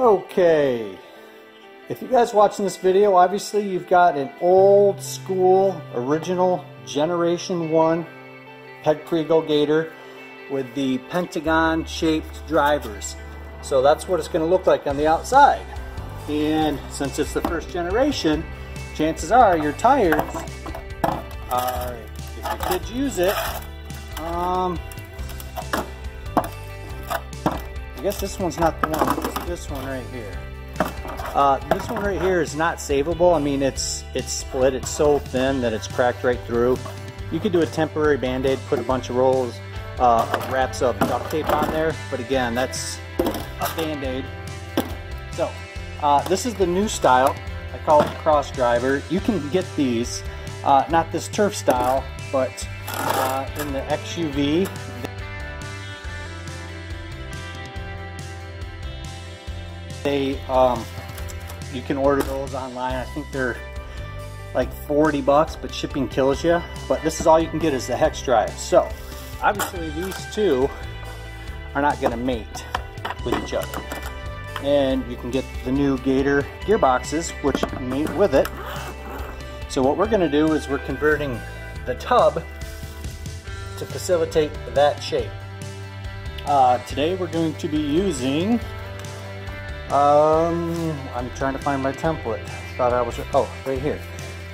Okay, if you guys watching this video, obviously you've got an old school original generation 1 Perego Gator with the pentagon shaped drivers. So that's what it's going to look like on the outside. And since it's the first generation, chances are your tires, if your kids use it, I guess this one's not the one. It's this one right here. This one right here is not savable. I mean, it's split. It's so thin that it's cracked right through. You could do a temporary band-aid, put a bunch of rolls, wraps of duct tape on there. But again, that's a band-aid. So this is the new style. I call it the cross driver. You can get these, not this turf style, but in the XUV. They, you can order those online. I think they're like $40, but shipping kills you. But this is all you can get is the hex drive. So obviously these two are not going to mate with each other. And you can get the new Gator gearboxes, which mate with it. So what we're going to do is we're converting the tub to facilitate that shape. Today we're going to be using, I'm trying to find my template. Thought I was, oh, right here.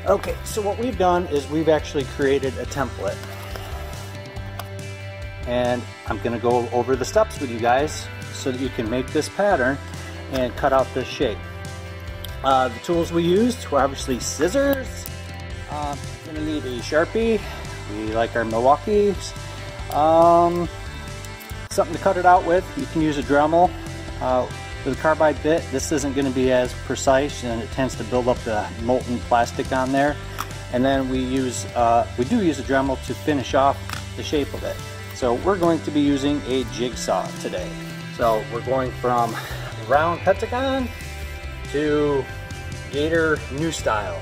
Okay, so what we've done is we've actually created a template. And I'm going to go over the steps with you guys so that you can make this pattern and cut out this shape. The tools we used were obviously scissors. You're going to need a Sharpie. We like our Milwaukee's. Something to cut it out with. You can use a Dremel. With a carbide bit, this isn't going to be as precise, and it tends to build up the molten plastic on there. And then we do use a Dremel to finish off the shape of it. So we're going to be using a jigsaw today. So we're going from round pentagon to Gator new style.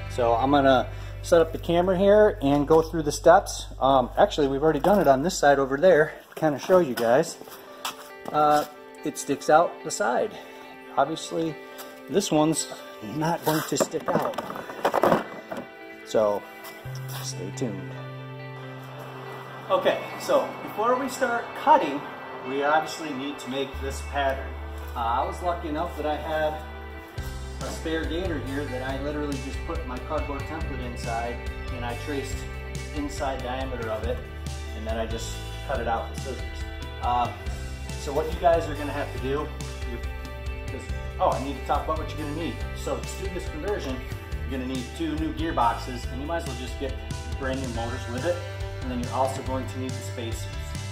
So I'm gonna set up the camera here and go through the steps. Actually, we've already done it on this side over there to kind of show you guys. It sticks out the side. Obviously, this one's not going to stick out. So stay tuned. Okay, so before we start cutting, we obviously need to make this pattern. I was lucky enough that I had a spare Gator here that I literally just put my cardboard template inside, and I traced inside diameter of it, and then I just cut it out with scissors. So what you guys are going to have to do, I need to talk about what you're going to need. So to do this conversion, you're going to need 2 new gearboxes, and you might as well just get brand new motors with it. And then you're also going to need the spacers.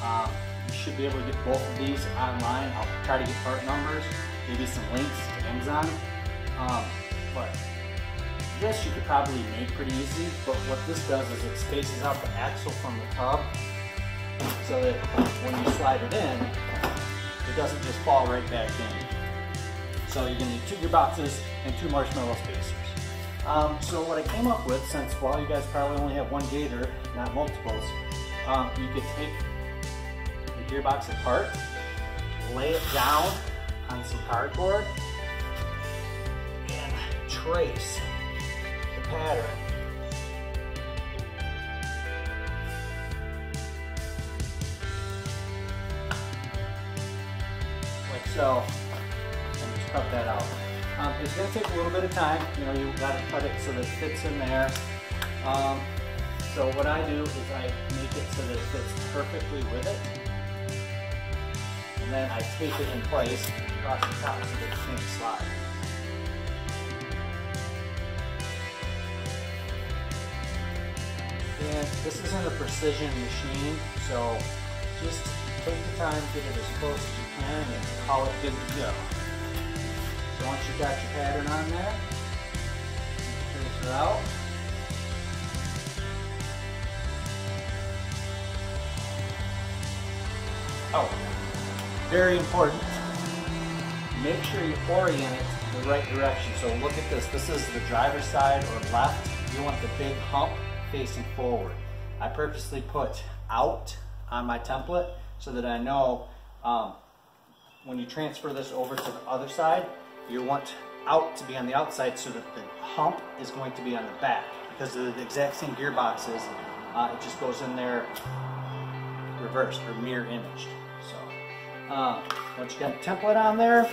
You should be able to get both of these online. I'll try to get part numbers, maybe some links to Amazon. But this you could probably make pretty easy, but what this does is it spaces out the axle from the tub so that when you slide it in, it doesn't just fall right back in. So you're going to need 2 gearboxes and 2 marshmallow spacers. So what I came up with, since you guys probably only have 1 Gator, not multiples, you could take the gearbox apart, lay it down on some cardboard, and trace the pattern. Like so, and just cut that out. It's going to take a little bit of time. You know, you've got to cut it so that it fits in there. So what I do is I make it so that it fits perfectly with it. And then I tape it in place across the top so that it can't slide. And this isn't a precision machine, so just take the time, get it as close as you can, and call it good to go. So once you've got your pattern on there, trace it out. Oh, very important. Make sure you orient it the right direction. So look at this. This is the driver's side or left. You want the big hump facing forward. I purposely put out on my template so that I know when you transfer this over to the other side, you want out to be on the outside so that the hump is going to be on the back. Because they're the exact same gearboxes, it just goes in there reversed or mirror imaged. So once you got the template on there,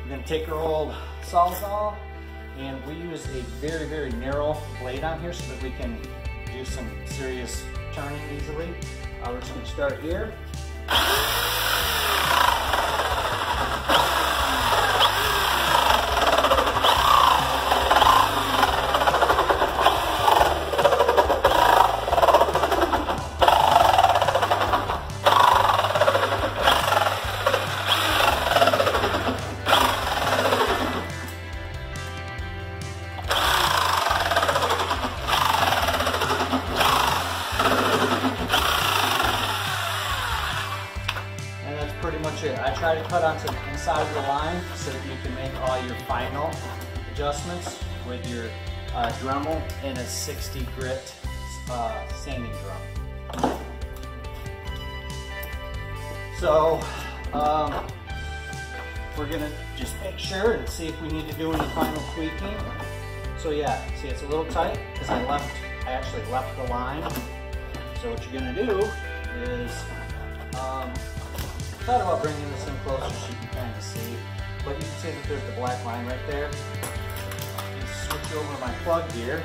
we're going to take our old Sawzall, and we use a very, very narrow blade on here so that we can do some serious turning easily. We're just going to start here. I try to cut onto the inside of the line so that you can make all your final adjustments with your Dremel and a 60 grit sanding drum. So we're gonna just make sure and see if we need to do any final tweaking. So yeah, see it's a little tight because I actually left the line. So what you're gonna do is thought about bringing this in closer so you can kind of see, but you can see that there's the black line right there. Just switch over to my plug here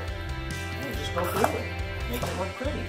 and just go through it, make it look pretty.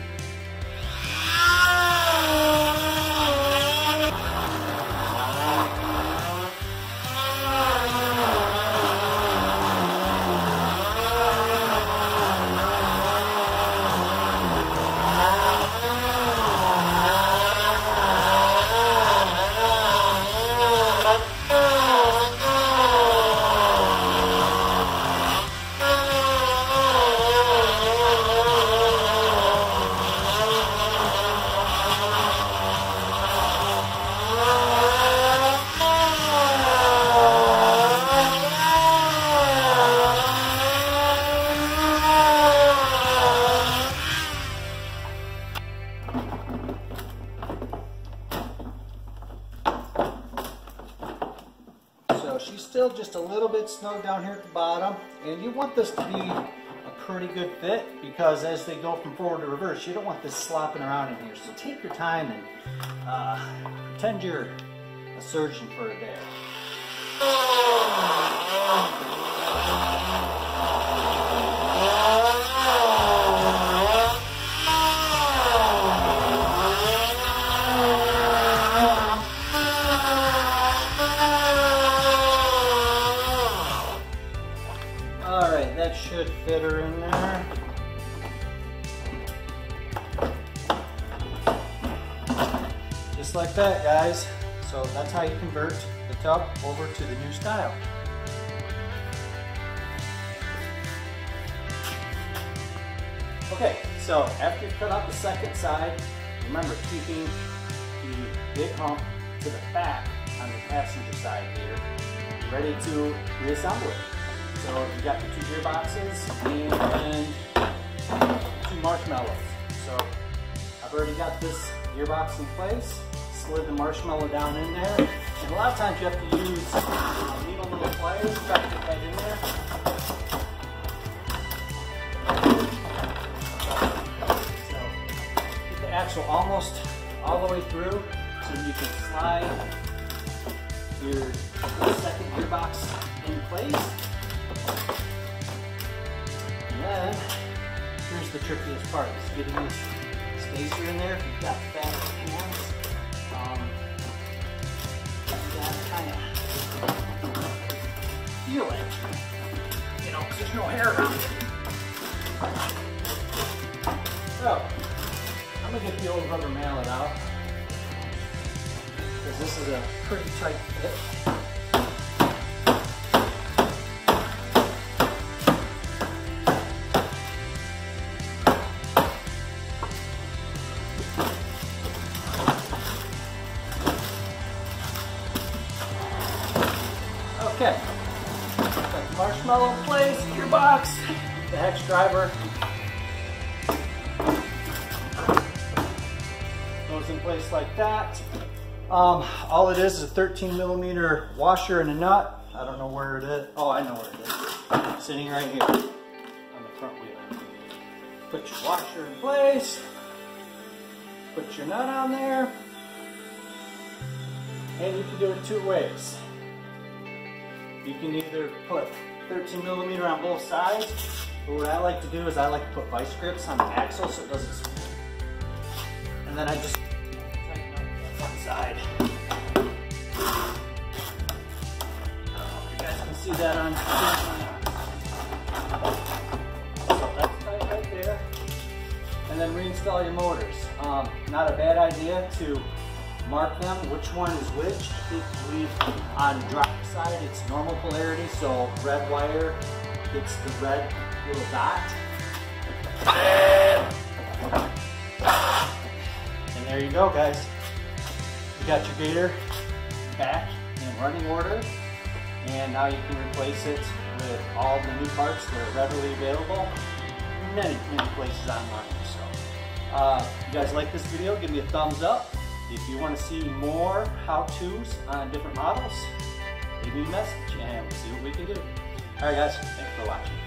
So she's still just a little bit snug down here at the bottom, and you want this to be a pretty good fit because as they go from forward to reverse, you don't want this slopping around in here. So take your time and pretend you're a surgeon for a day. Alright, that should fit her in there. Just like that, guys. So that's how you convert the tub over to the new style. Okay, so after you cut out the second side, remember keeping the big hump to the back on the passenger side here, ready to reassemble it. So you got the 2 gearboxes and 2 marshmallows. So I've already got this gearbox in place, slid the marshmallow down in there, and a lot of times you have to use needle little pliers to try to get that in there. So get the axle almost all the way through so you can slide your second gearbox in place. And then, here's the trickiest part, is getting this spacer in there. If you've got fat hands, you gotta kind of feel it, you know, because there's no hair around it. So, I'm going to get the old rubber mallet out, because this is a pretty tight fit. Okay, got the marshmallow in place, gearbox, the hex driver goes in place like that. All it is a 13mm washer and a nut. I don't know where it is. Oh, I know where it is. Sitting right here on the front wheel. Put your washer in place. Put your nut on there. And you can do it two ways. You can either put 13mm on both sides, but what I like to do is I like to put vice grips on the axle so it doesn't spin. And then I just tighten up the front side. See that on so that's tight right there. And then reinstall your motors. Not a bad idea to mark them, which one is which. I believe on drop side it's normal polarity, so red wire hits the red little dot. And there you go, guys. You got your Gator back in running order. And now you can replace it with all the new parts that are readily available many places online. So, if you guys like this video, give me a thumbs up. If you want to see more how-tos on different models, leave me a message and we'll see what we can do. Alright guys, thanks for watching.